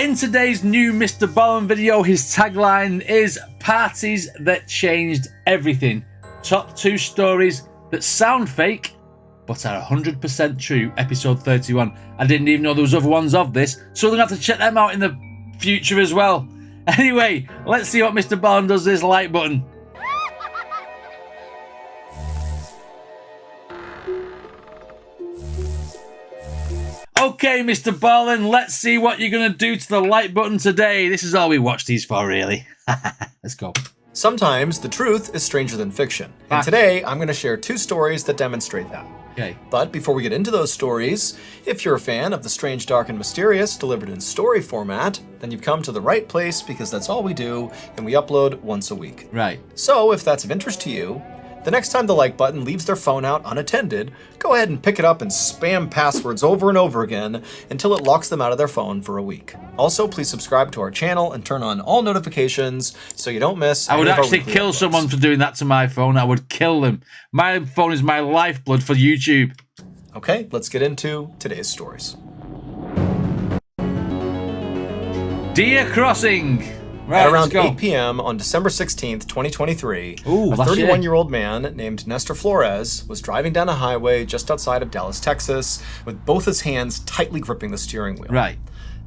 In today's new Mrballen video, his tagline is "Parties that changed everything. Top 2 stories that sound fake but are 100% true." Episode 31. I didn't even know there was other ones of this, so I'm gonna have to check them out in the future as well. Anyway, let's see what Mrballen does this like button. Okay, Mrballen, let's see what you're going to do to the like button today. This is all we watch these for, really. Let's go. Sometimes the truth is stranger than fiction. And today, I'm going to share 2 stories that demonstrate that. Okay. But before we get into those stories, if you're a fan of the strange, dark, and mysterious delivered in story format, then you've come to the right place because that's all we do, and we upload once a week. Right. So if that's of interest to you, the next time the like button leaves their phone out unattended, go ahead and pick it up and spam passwords over and over again until it locks them out of their phone for a week. Also, please subscribe to our channel and turn on all notifications so you don't miss I would any of our actually weekly kill uploads. someone for doing that to my phone. I would kill them. My phone is my lifeblood for YouTube. Okay, let's get into today's stories. Deer crossing. Right, At let's around go. 8 p.m. on December 16th, 2023, Ooh, a last year. 31-year-old man named Nestor Flores was driving down a highway just outside of Dallas, Texas, with both his hands tightly gripping the steering wheel. Right.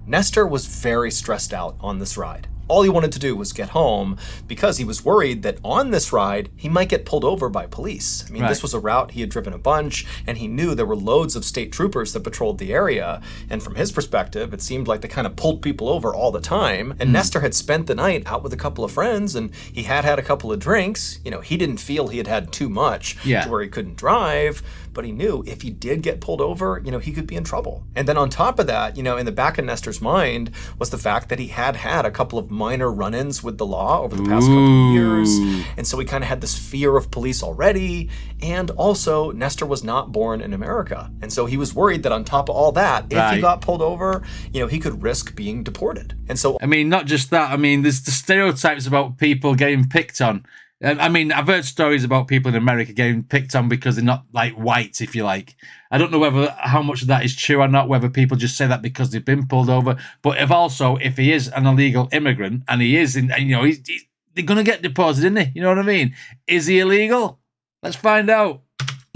Nestor was very stressed out on this ride. All he wanted to do was get home because he was worried that on this ride, he might get pulled over by police. I mean, Right. This was a route he had driven a bunch, and he knew there were loads of state troopers that patrolled the area. And from his perspective, it seemed like they kind of pulled people over all the time. And Nestor had spent the night out with a couple of friends, and he had had a couple of drinks. You know, he didn't feel he had had too much to where he couldn't drive, but he knew if he did get pulled over, you know, he could be in trouble. And then on top of that, you know, in the back of Nestor's mind was the fact that he had had a couple of minor run-ins with the law over the past couple of years. And so he kind of had this fear of police already. And also, Nestor was not born in America. And so he was worried that on top of all that, if he got pulled over, you know, he could risk being deported. And so, I mean, not just that. I mean, there's the stereotypes about people getting picked on. I mean, I've heard stories about people in America getting picked on because they're not, like, white, if you like. I don't know how much of that is true or not, whether people just say that because they've been pulled over. But if he is an illegal immigrant, and he is, you know, they're going to get deported, isn't he? You know what I mean? Is he illegal? Let's find out.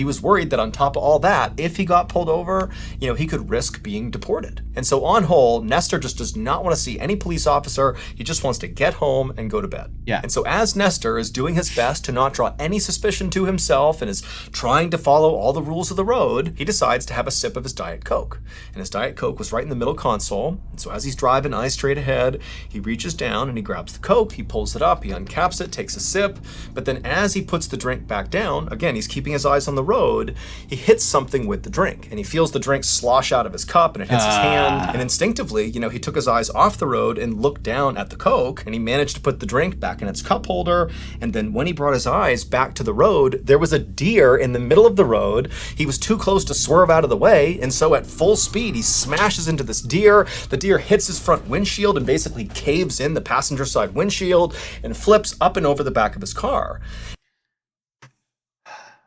he was worried that on top of all that, if he got pulled over, you know, he could risk being deported. And so on whole, Nestor just does not want to see any police officer. He just wants to get home and go to bed. Yeah. And so as Nestor is doing his best to not draw any suspicion to himself and is trying to follow all the rules of the road, he decides to have a sip of his Diet Coke. And his Diet Coke was right in the middle console. And so as he's driving eyes straight ahead, he reaches down and he grabs the Coke, he pulls it up, he uncaps it, takes a sip. But then as he puts the drink back down, again, he's keeping his eyes on the road, he hits something with the drink. And he feels the drink slosh out of his cup and it hits his hand. And instinctively, you know, he took his eyes off the road and looked down at the Coke, and he managed to put the drink back in its cup holder. And then when he brought his eyes back to the road, there was a deer in the middle of the road. He was too close to swerve out of the way, and so at full speed, he smashes into this deer. The deer hits his front windshield and basically caves in the passenger side windshield and flips up and over the back of his car.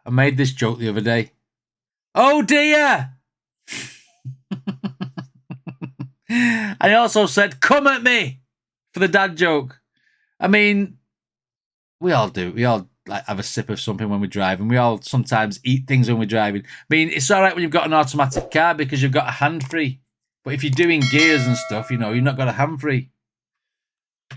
I made this joke the other day. Oh dear! I also said, come at me, for the dad joke. I mean, we all do. We all like have a sip of something when we're driving. We all sometimes eat things when we're driving. I mean, it's all right when you've got an automatic car because you've got a hand free. But if you're doing gears and stuff, you know, you've not got a hand free.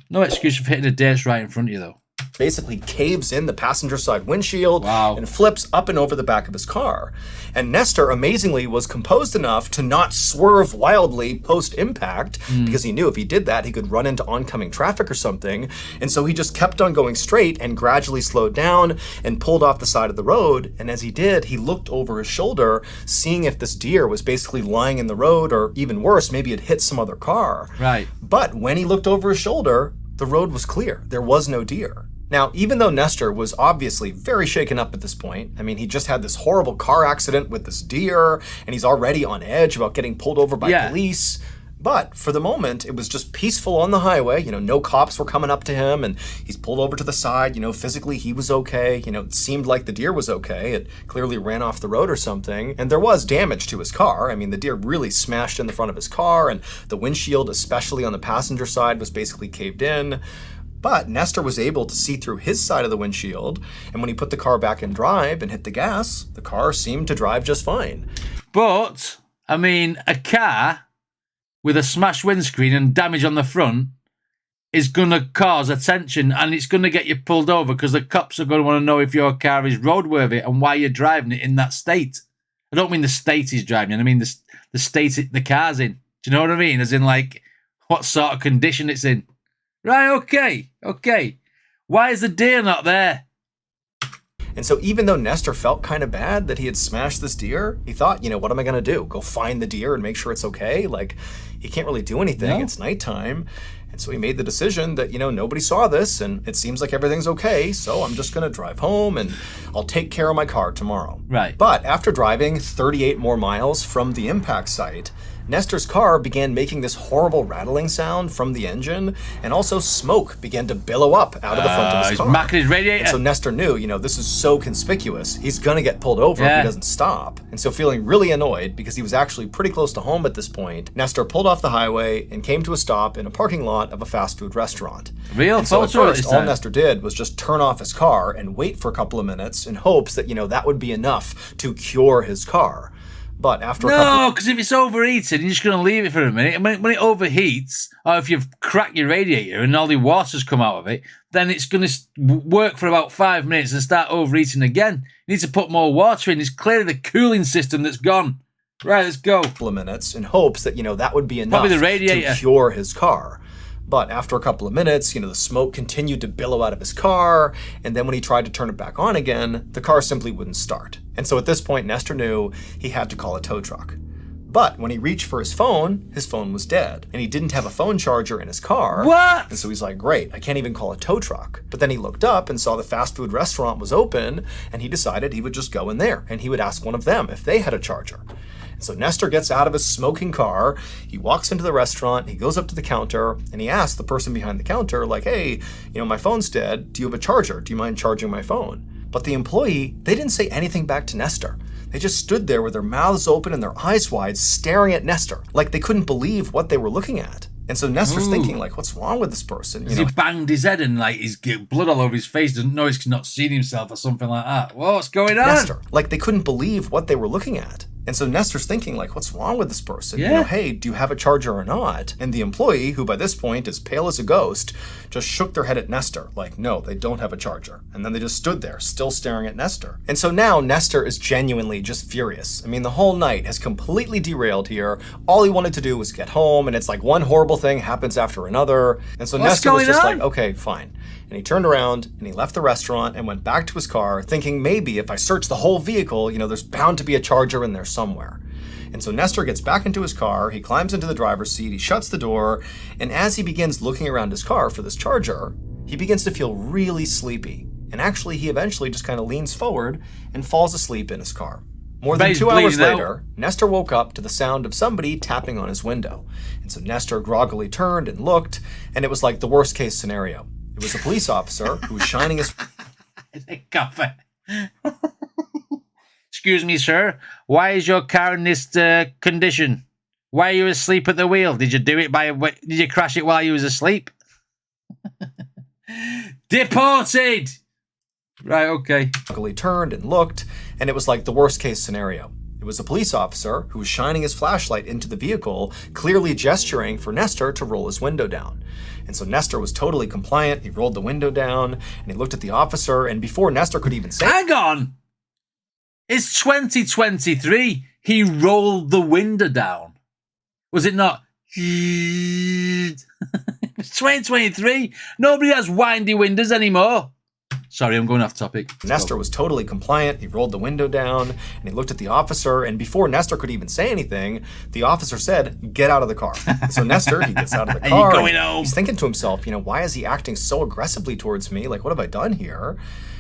No excuse for hitting a date right in front of you, though. Basically caves in the passenger side windshield and flips up and over the back of his car. And Nestor, amazingly, was composed enough to not swerve wildly post-impact because he knew if he did that, he could run into oncoming traffic or something. And so he just kept on going straight and gradually slowed down and pulled off the side of the road. And as he did, he looked over his shoulder, seeing if this deer was basically lying in the road, or even worse, maybe it hit some other car. Right. But when he looked over his shoulder, the road was clear. There was no deer. Now, even though Nestor was obviously very shaken up at this point, I mean, he just had this horrible car accident with this deer, and he's already on edge about getting pulled over by police, But for the moment, it was just peaceful on the highway. No cops were coming up to him, and he's pulled over to the side. Physically he was okay. It seemed like the deer was okay. It clearly ran off the road or something. And there was damage to his car. The deer really smashed in the front of his car, and the windshield, especially on the passenger side, was basically caved in. But Nestor was able to see through his side of the windshield, and when he put the car back in drive and hit the gas, the car seemed to drive just fine. But, a car with a smashed windscreen and damage on the front is going to cause attention, and it's going to get you pulled over because the cops are going to want to know if your car is roadworthy and why you're driving it in that state. I don't mean the state he's driving in. I mean the state the car's in. Do you know what I mean? As in, what sort of condition it's in. Right, okay. Why is the deer not there? And so even though Nestor felt kind of bad that he had smashed this deer, he thought, what am I going to do? Go find the deer and make sure it's okay? He can't really do anything. No. It's nighttime. And so he made the decision that, nobody saw this and it seems like everything's okay. So I'm just going to drive home and I'll take care of my car tomorrow. Right. But after driving 38 more miles from the impact site, Nestor's car began making this horrible rattling sound from the engine, and also smoke began to billow up out of the front of his car. He's macking his radiator. And so Nestor knew, this is so conspicuous. He's going to get pulled over if he doesn't stop. And so feeling really annoyed, because he was actually pretty close to home at this point, Nestor pulled off the highway and came to a stop in a parking lot of a fast food restaurant. So at first, all Nestor did was just turn off his car and wait for a couple of minutes in hopes that, that would be enough to cure his car. But after No, because if it's overheated, you're just going to leave it for a minute. When it overheats, or if you've cracked your radiator and all the water's come out of it, then it's going to work for about 5 minutes and start overheating again. You need to put more water in. It's clearly the cooling system that's gone. Right, let's go. Couple of minutes in hopes that, that would be enough Probably the radiator. To cure his car. But after a couple of minutes, the smoke continued to billow out of his car, and then when he tried to turn it back on again, the car simply wouldn't start. And so at this point, Nestor knew he had to call a tow truck. But when he reached for his phone was dead, and he didn't have a phone charger in his car. What? And so he's like, great, I can't even call a tow truck. But then he looked up and saw the fast food restaurant was open, and he decided he would just go in there, and he would ask one of them if they had a charger. So Nestor gets out of his smoking car, he walks into the restaurant, he goes up to the counter, and he asks the person behind the counter, hey, my phone's dead, do you have a charger? Do you mind charging my phone? But the employee, they didn't say anything back to Nestor. They just stood there with their mouths open and their eyes wide, staring at Nestor, like they couldn't believe what they were looking at. And so Nestor's thinking, what's wrong with this person? He banged his head and he's got blood all over his face, doesn't know he's not seen himself or something like that. What's going on? Nestor, they couldn't believe what they were looking at. And so Nestor's thinking, what's wrong with this person? Yeah. Hey, do you have a charger or not? And the employee, who by this point is pale as a ghost, just shook their head at Nestor, no, they don't have a charger. And then they just stood there, still staring at Nestor. And so now Nestor is genuinely just furious. The whole night has completely derailed here. All he wanted to do was get home, and it's one horrible thing happens after another. And so Nestor was just okay, fine. And he turned around and he left the restaurant and went back to his car, thinking maybe if I search the whole vehicle, there's bound to be a charger in there somewhere. And so Nestor gets back into his car, he climbs into the driver's seat, he shuts the door, and as he begins looking around his car for this charger, he begins to feel really sleepy. And actually, he eventually just kind of leans forward and falls asleep in his car. More than 2 hours later, Nestor woke up to the sound of somebody tapping on his window. And so Nestor groggily turned and looked, and it was like the worst case scenario. It was a police officer who was shining his... Coffee. Excuse me, sir. Why is your car in this condition? Why are you asleep at the wheel? Did you crash it while you was asleep? Deported! Right, okay. He turned and looked, and it was like the worst case scenario. It was a police officer who was shining his flashlight into the vehicle, clearly gesturing for Nestor to roll his window down. And so Nestor was totally compliant. He rolled the window down, and he looked at the officer, and before Nestor could even say... Hang on! It's 2023. He rolled the window down. Was it not? It's 2023. Nobody has windy windows anymore. Sorry, I'm going off topic. Nestor was totally compliant. He rolled the window down, and he looked at the officer, and before Nestor could even say anything, the officer said, "Get out of the car." So Nestor, he gets out of the car. Going home? He's thinking to himself, why is he acting so aggressively towards me? What have I done here?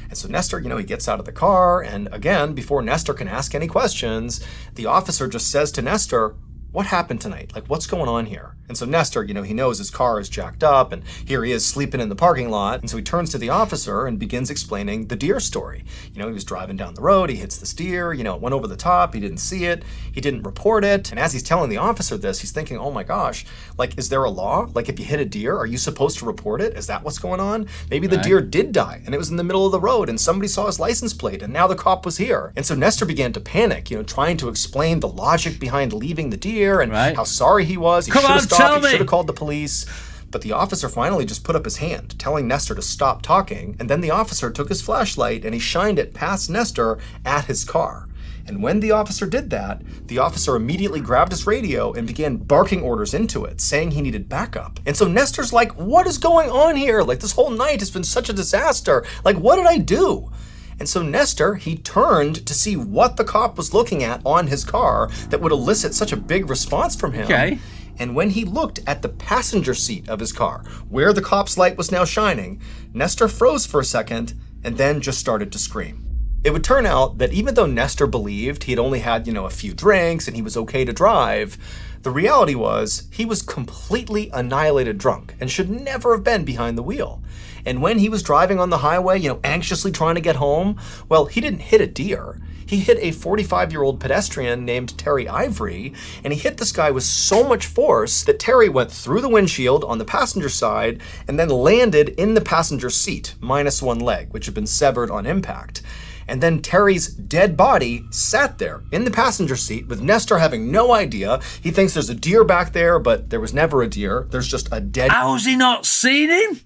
And so Nestor, he gets out of the car, and again, before Nestor can ask any questions, the officer just says to Nestor, What happened tonight? Like, what's going on here? And so Nestor, he knows his car is jacked up, and here he is sleeping in the parking lot. And so he turns to the officer and begins explaining the deer story. He was driving down the road, he hits this deer, it went over the top, he didn't see it, he didn't report it. And as he's telling the officer this, he's thinking, oh my gosh, like, is there a law? Like, if you hit a deer, are you supposed to report it? Is that what's going on? Maybe the deer did die, and it was in the middle of the road, and somebody saw his license plate, and now the cop was here. And so Nestor began to panic, trying to explain the logic behind leaving the deer and how sorry he was. He should have stopped, he should have called the police. But the officer finally just put up his hand, telling Nestor to stop talking, and then the officer took his flashlight and he shined it past Nestor at his car. And when the officer did that, the officer immediately grabbed his radio and began barking orders into it, saying he needed backup. And so Nestor's like, what is going on here? Like, this whole night has been such a disaster. Like, what did I do? And so Nestor, he turned to see what the cop was looking at on his car that would elicit such a big response from him. Okay. And when he looked at the passenger seat of his car, where the cop's light was now shining, Nestor froze for a second and then just started to scream. It would turn out that even though Nestor believed he had only had, a few drinks and he was okay to drive, the reality was he was completely annihilated drunk and should never have been behind the wheel. And when he was driving on the highway, anxiously trying to get home, well, he didn't hit a deer. He hit a 45-year-old pedestrian named Terry Ivory, and he hit this guy with so much force that Terry went through the windshield on the passenger side and then landed in the passenger seat, minus one leg, which had been severed on impact. And then Terry's dead body sat there in the passenger seat with Nestor having no idea. He thinks there's a deer back there, but there was never a deer. There's just a dead... How's he not seen him?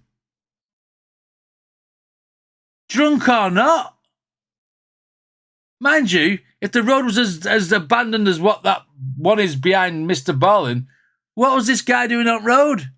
Drunk or not? Mind you, if the road was as abandoned as what that one is behind Mrballen, what was this guy doing on road?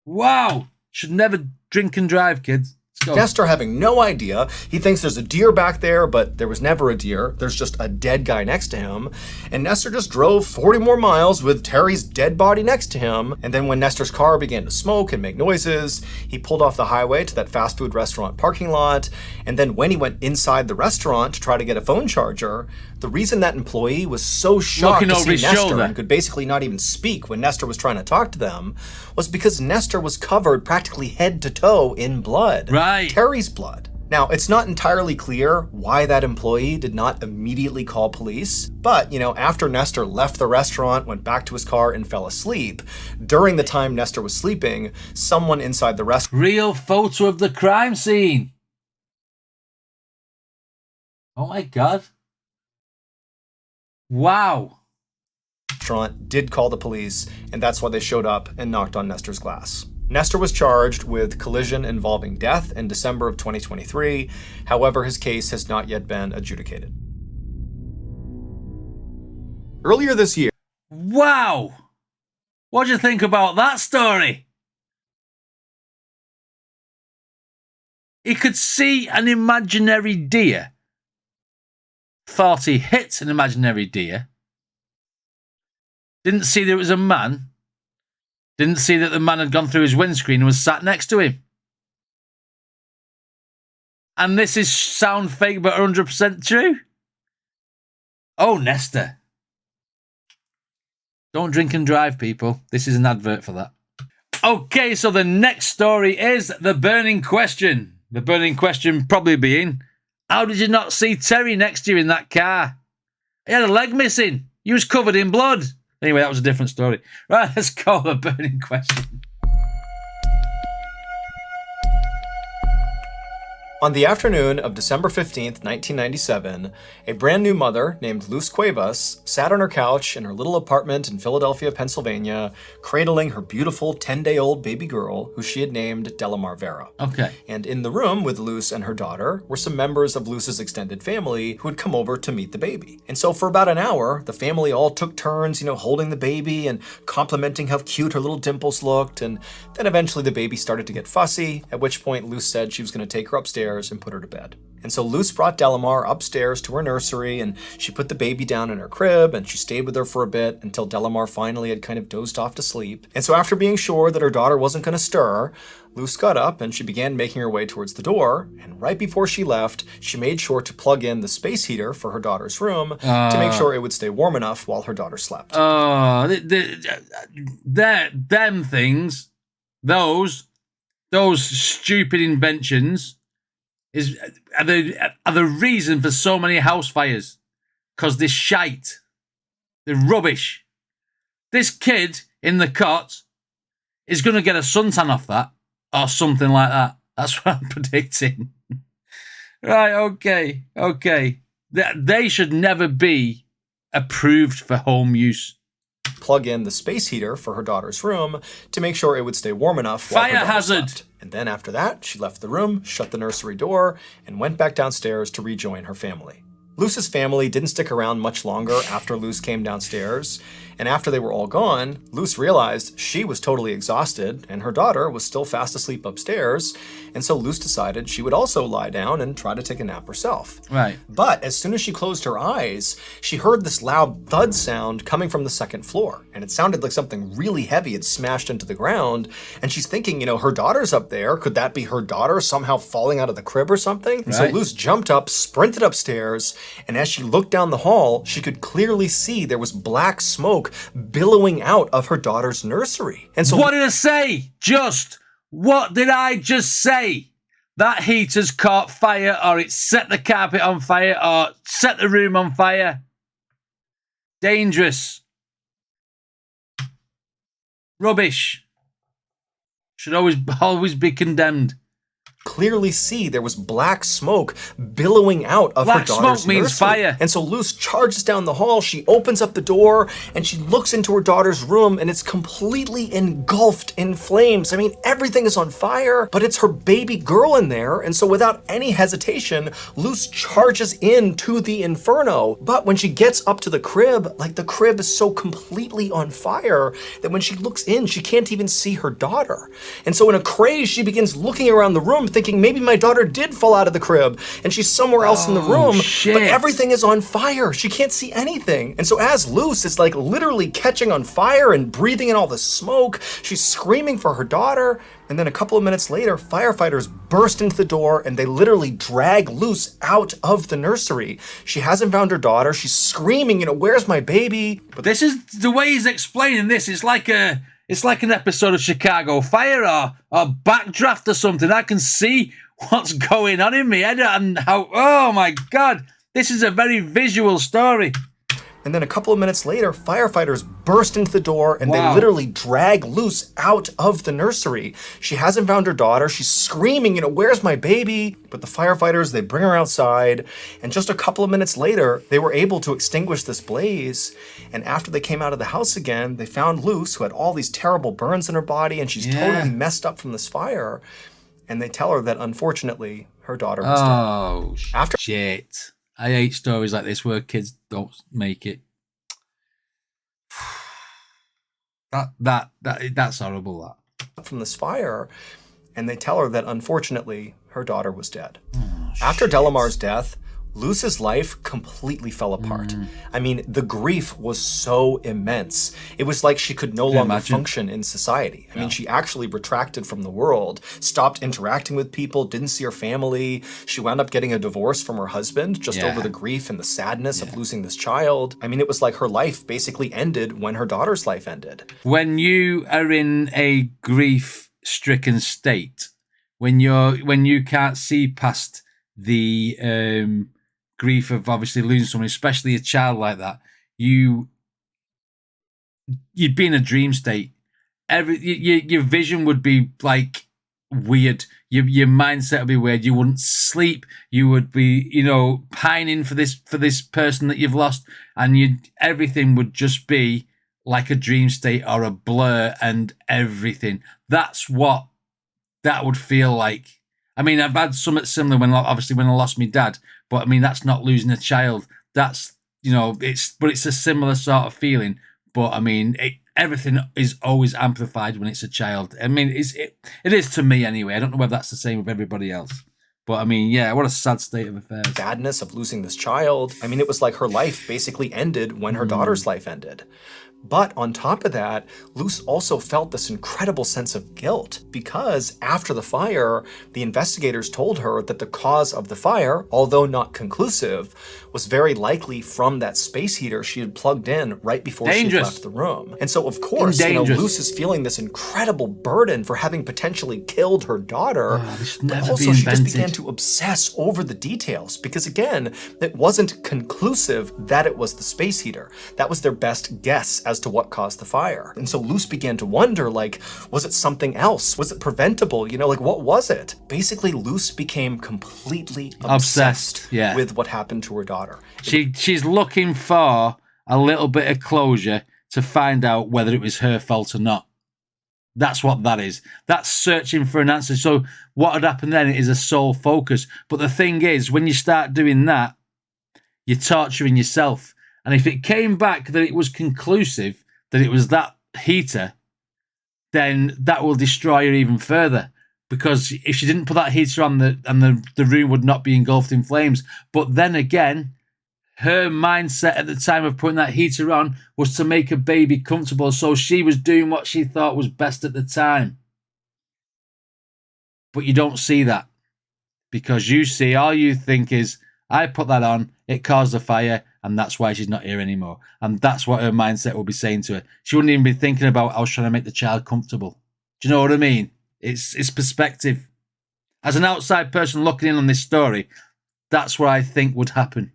Wow. Should never drink and drive, kids. Nestor having no idea. He thinks there's a deer back there, but there was never a deer. There's just a dead guy next to him. And Nestor just drove 40 more miles with Terry's dead body next to him. And then when Nestor's car began to smoke and make noises, he pulled off the highway to that fast food restaurant parking lot. And then when he went inside the restaurant to try to get a phone charger, the reason that employee was so shocked to see Nestor and could basically not even speak when Nestor was trying to talk to them was because Nestor was covered practically head to toe in blood. Right. Terry's blood. Now, it's not entirely clear why that employee did not immediately call police, but, after Nestor left the restaurant, went back to his car, and fell asleep, during the time Nestor was sleeping, someone inside the restaurant... Real photo of the crime scene. Oh my God. Wow. Did call the police, and that's why they showed up and knocked on Nestor's glass. Nestor was charged with collision involving death in December of 2023. However, his case has not yet been adjudicated. Earlier this year... Wow! What do you think about that story? He could see an imaginary deer. Thought he hit an imaginary deer. Didn't see there was a man. Didn't see that the man had gone through his windscreen and was sat next to him. And this is sound fake but 100% true? Oh, Nestor. Don't drink and drive, people. This is an advert for that. Okay, so the next story is the burning question. The burning question probably being, how did you not see Terry next to you in that car? He had a leg missing. He was covered in blood. Anyway, that was a different story. Right, let's call the burning question. On the afternoon of December 15th, 1997, a brand new mother named Luz Cuevas sat on her couch in her little apartment in Philadelphia, Pennsylvania, cradling her beautiful 10-day-old baby girl, who she had named Delamar Vera. Okay. And in the room with Luz and her daughter were some members of Luz's extended family who had come over to meet the baby. And so for about an hour, the family all took turns, holding the baby and complimenting how cute her little dimples looked. And then eventually the baby started to get fussy, at which point Luz said she was going to take her upstairs and put her to bed. And so Luce brought Delamar upstairs to her nursery, and she put the baby down in her crib, and she stayed with her for a bit until Delamar finally had kind of dozed off to sleep. And so after being sure that her daughter wasn't going to stir, Luce got up and she began making her way towards the door, and right before she left, she made sure to plug in the space heater for her daughter's room to make sure it would stay warm enough while her daughter slept. Them things, those stupid inventions are the reason for so many house fires. Because they're shite. They're rubbish. This kid in the cot is going to get a suntan off that or something like that. That's what I'm predicting. Right, okay. They should never be approved for home use. Plug in the space heater for her daughter's room to make sure it would stay warm enough while her daughter hazard slept. And then after that, she left the room, shut the nursery door, and went back downstairs to rejoin her family. Luce's family didn't stick around much longer after Luce came downstairs, and after they were all gone, Luce realized she was totally exhausted and her daughter was still fast asleep upstairs, and so Luce decided she would also lie down and try to take a nap herself. Right. But as soon as she closed her eyes, she heard this loud thud sound coming from the second floor, and it sounded like something really heavy had smashed into the ground, and she's thinking, her daughter's up there. Could that be her daughter somehow falling out of the crib or something? And so Luce jumped up, sprinted upstairs, and as she looked down the hall, she could clearly see there was black smoke billowing out of her daughter's nursery. And so what did I say? What did I just say? That heater's caught fire, or it set the carpet on fire, or set the room on fire. Dangerous. Rubbish. Should always be condemned. Clearly see there was black smoke billowing out of her daughter's nursery. Black smoke means fire. And so Luce charges down the hall, she opens up the door, and she looks into her daughter's room, and it's completely engulfed in flames. I mean, everything is on fire, but it's her baby girl in there, and so without any hesitation, Luce charges into the inferno. But when she gets up to the crib, the crib is so completely on fire that when she looks in, she can't even see her daughter. And so in a craze, she begins looking around the room, thinking maybe my daughter did fall out of the crib and she's somewhere else in the room, but everything is on fire. She can't see anything. And so as Luce is literally catching on fire and breathing in all the smoke, she's screaming for her daughter. And then a couple of minutes later, firefighters burst into the door and they literally drag Luce out of the nursery. She hasn't found her daughter. She's screaming, where's my baby? But this is the way he's explaining this. It's like an episode of Chicago Fire or Backdraft or something. I can see what's going on in my head and how, oh my God, this is a very visual story. And then a couple of minutes later, firefighters burst into the door and they literally drag Luce out of the nursery. She hasn't found her daughter. She's screaming, where's my baby? But the firefighters, they bring her outside. And just a couple of minutes later, they were able to extinguish this blaze. And after they came out of the house again, they found Luce, who had all these terrible burns in her body, and she's totally messed up from this fire. And they tell her that, unfortunately, her daughter was dead. Shit. I hate stories like this where kids don't make it. That's horrible, that. From this fire, and they tell her that, unfortunately, her daughter was dead. After Delamar's death, Luce's life completely fell apart. I mean, the grief was so immense. It was like she could no longer function in society. I mean, she actually retracted from the world, stopped interacting with people, didn't see her family. She wound up getting a divorce from her husband just over the grief and the sadness of losing this child. I mean, it was like her life basically ended when her daughter's life ended. When you are in a grief-stricken state, when you can't see past the grief of obviously losing someone, especially a child like that, you'd be in a dream state. Your vision would be weird. Your mindset would be weird. You wouldn't sleep. You would be, pining for this person that you've lost, and everything would just be like a dream state or a blur, and everything. That's what that would feel like. I mean, I've had something similar when I lost my dad, but I mean, that's not losing a child. That's, it's a similar sort of feeling. But I mean, everything is always amplified when it's a child. I mean, it is to me anyway. I don't know whether that's the same with everybody else. But I mean, yeah, what a sad state of affairs. Sadness of losing this child. I mean, it was like her life basically ended when her daughter's life ended. But on top of that, Luce also felt this incredible sense of guilt because after the fire, the investigators told her that the cause of the fire, although not conclusive, was very likely from that space heater she had plugged in right before she left the room. And so, of course, Luce is feeling this incredible burden for having potentially killed her daughter. But also, she just began to obsess over the details because, again, it wasn't conclusive that it was the space heater. That was their best guess as to what caused the fire. And so Luce began to wonder, like, was it something else? Was it preventable? You know, like, what was it? Basically, Luce became completely obsessed with what happened to her daughter. She's looking for a little bit of closure to find out whether it was her fault or not. That's what that is. That's searching for an answer. So what had happened then is a sole focus. But the thing is, when you start doing that, you're torturing yourself. And if it came back that it was conclusive, that it was that heater, then that will destroy her even further. Because if she didn't put that heater on, the room would not be engulfed in flames. But then again, her mindset at the time of putting that heater on was to make a baby comfortable. So she was doing what she thought was best at the time. But you don't see that. Because you see, all you think is, I put that on, it caused a fire, and that's why she's not here anymore. And that's what her mindset will be saying to her. She wouldn't even be thinking about, I was trying to make the child comfortable. Do you know what I mean? It's perspective. As an outside person looking in on this story, that's what I think would happen.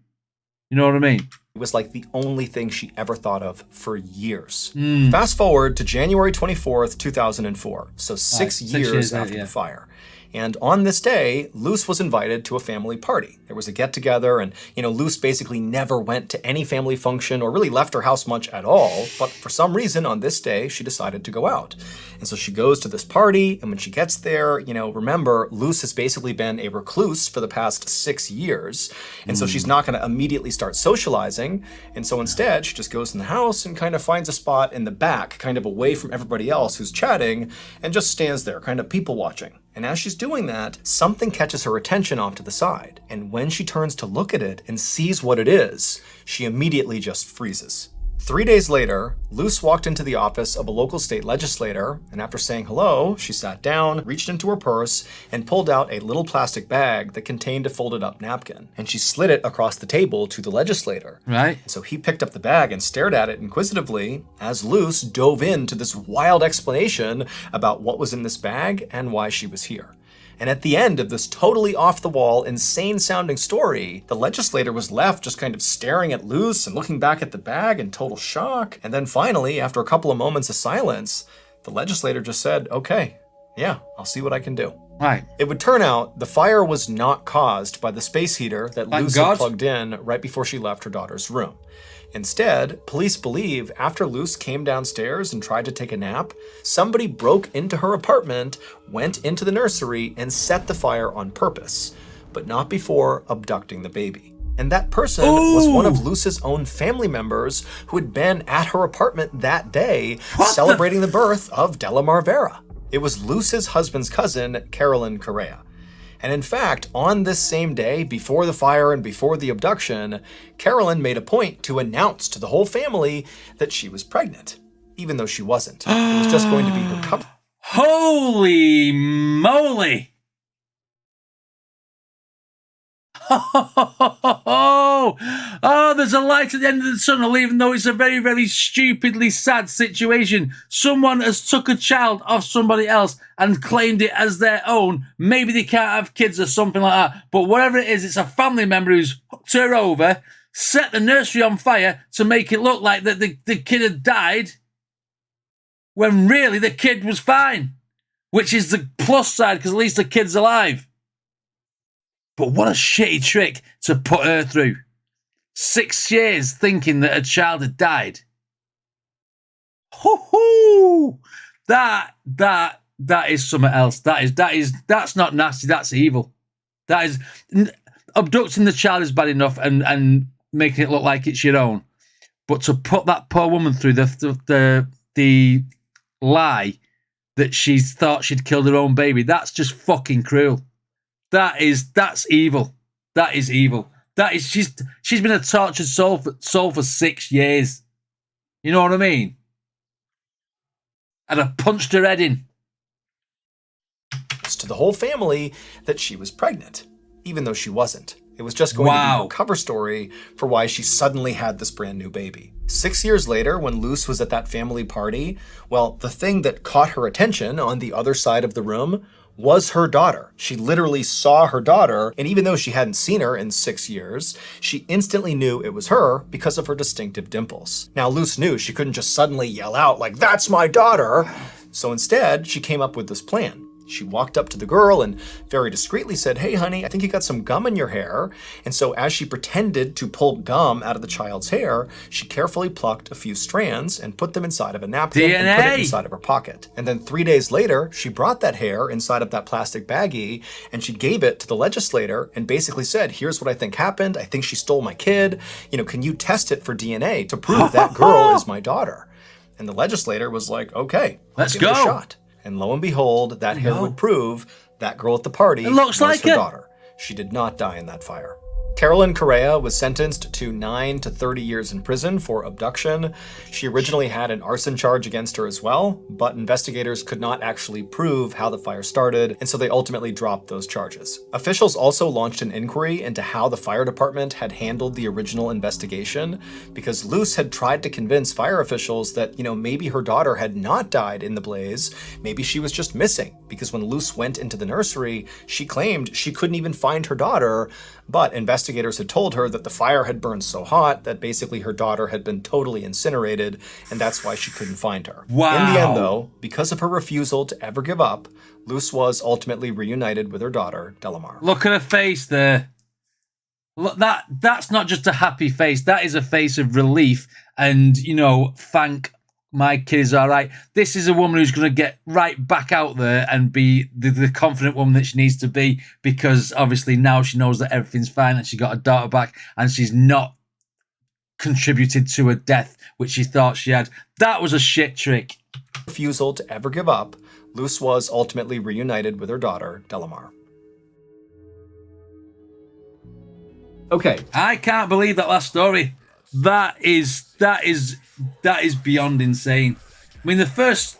You know what I mean? It was like the only thing she ever thought of for years. Fast forward to January 24th, 2004. So 6 years after the fire. And on this day, Luce was invited to a family party. There was a get-together, and, Luce basically never went to any family function or really left her house much at all. But for some reason, on this day, she decided to go out. And so she goes to this party, and when she gets there, remember, Luce has basically been a recluse for the past 6 years. And so she's not going to immediately start socializing. And so instead, she just goes in the house and kind of finds a spot in the back, kind of away from everybody else who's chatting, and just stands there, kind of people watching. And as she's doing that, something catches her attention off to the side. And when she turns to look at it and sees what it is, she immediately just freezes. 3 days later, Luce walked into the office of a local state legislator, and after saying hello, she sat down, reached into her purse, and pulled out a little plastic bag that contained a folded up napkin. And she slid it across the table to the legislator. Right. And so he picked up the bag and stared at it inquisitively as Luce dove into this wild explanation about what was in this bag and why she was here. And at the end of this totally off-the-wall, insane-sounding story, the legislator was left just kind of staring at Luce and looking back at the bag in total shock. And then finally, after a couple of moments of silence, the legislator just said, okay, yeah, I'll see what I can do. Right. It would turn out the fire was not caused by the space heater that Luce had plugged in right before she left her daughter's room. Instead, police believe after Luce came downstairs and tried to take a nap, somebody broke into her apartment, went into the nursery, and set the fire on purpose, but not before abducting the baby. And that person was one of Luce's own family members who had been at her apartment that day celebrating the birth of Della Marvera. It was Luce's husband's cousin, Carolyn Correa. And in fact, on this same day, before the fire and before the abduction, Carolyn made a point to announce to the whole family that she was pregnant, even though she wasn't. It was just going to be her couple. Holy moly! Oh, there's a light at the end of the tunnel, even though it's a very, very stupidly sad situation. Someone has took a child off somebody else and claimed it as their own. Maybe they can't have kids or something like that. But whatever it is, it's a family member who's hooked her over, set the nursery on fire to make it look like that the kid had died, when really the kid was fine. Which is the plus side, because at least the kid's alive. But what a shitty trick to put her through. 6 years thinking that her child had died. Hoo-hoo! That is something else. That's not nasty, that's evil. That is, abducting the child is bad enough and making it look like it's your own. But to put that poor woman through the lie that she thought she'd killed her own baby, that's just fucking cruel. That's evil. That is evil. That is she's been a tortured soul for 6 years. You know what I mean? And I punched her head in. To the whole family that she was pregnant, even though she wasn't. It was just going to be her cover story for why she suddenly had this brand new baby. 6 years later, when Luce was at that family party, well, the thing that caught her attention on the other side of the room was her daughter. She literally saw her daughter, and even though she hadn't seen her in 6 years, she instantly knew it was her because of her distinctive dimples. Now, Luce knew she couldn't just suddenly yell out like, "That's my daughter!" So instead, she came up with this plan. She walked up to the girl and very discreetly said, "Hey, honey, I think you got some gum in your hair." And so as she pretended to pull gum out of the child's hair, she carefully plucked a few strands and put them inside of a napkin and put it inside of her pocket. And then 3 days later, she brought that hair inside of that plastic baggie and she gave it to the legislator and basically said, "Here's what I think happened. I think she stole my kid. Can you test it for DNA to prove that girl is my daughter?" And the legislator was like, "Okay, let's give it go." a shot. And lo and behold, that hair would prove that girl at the party was her daughter. She did not die in that fire. Carolyn Correa was sentenced to 9 to 30 years in prison for abduction. She originally had an arson charge against her as well, but investigators could not actually prove how the fire started, and so they ultimately dropped those charges. Officials also launched an inquiry into how the fire department had handled the original investigation, because Luce had tried to convince fire officials that, maybe her daughter had not died in the blaze, maybe she was just missing, because when Luce went into the nursery, she claimed she couldn't even find her daughter, but investigators had told her that the fire had burned so hot that basically her daughter had been totally incinerated, and that's why she couldn't find her. Wow. In the end, though, because of her refusal to ever give up, Luce was ultimately reunited with her daughter, Delamar. Look at her face there. Look, that's not just a happy face. That is a face of relief and, thank my kid is all right. This is a woman who's going to get right back out there and be the confident woman that she needs to be, because obviously now she knows that everything's fine and she got her daughter back and she's not contributed to her death, which she thought she had. That was a shit trick. Refusal to ever give up, Luce was ultimately reunited with her daughter, Delamar. Okay. I can't believe that last story. That is beyond insane. I mean, the first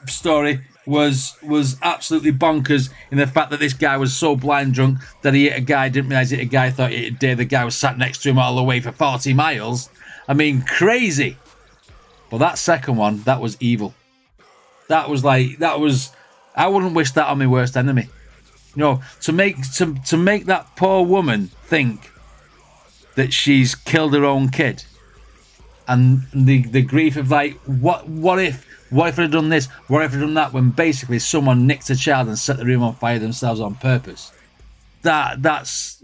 story was absolutely bonkers in the fact that this guy was so blind drunk that he hit a guy, didn't realize he hit a guy, thought he hit a deer. The guy was sat next to him all the way for 40 miles. I mean, crazy. But that second one, that was evil. I wouldn't wish that on my worst enemy. To make that poor woman think that she's killed her own kid, and the grief of what if I'd have done this, what if I'd done that, when basically someone nicked a child and set the room on fire themselves on purpose. That's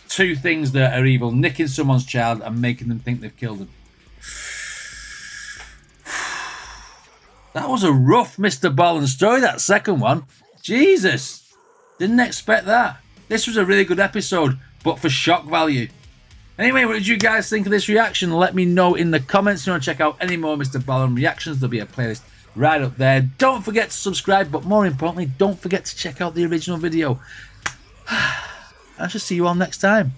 two things that are evil: nicking someone's child and making them think they've killed them. That was a rough Mrballen story, that second one. Jesus, didn't expect that. This was a really good episode, but for shock value. Anyway, what did you guys think of this reaction? Let me know in the comments. If you want to check out any more Mrballen reactions, there'll be a playlist right up there. Don't forget to subscribe, but more importantly, don't forget to check out the original video. I shall see you all next time.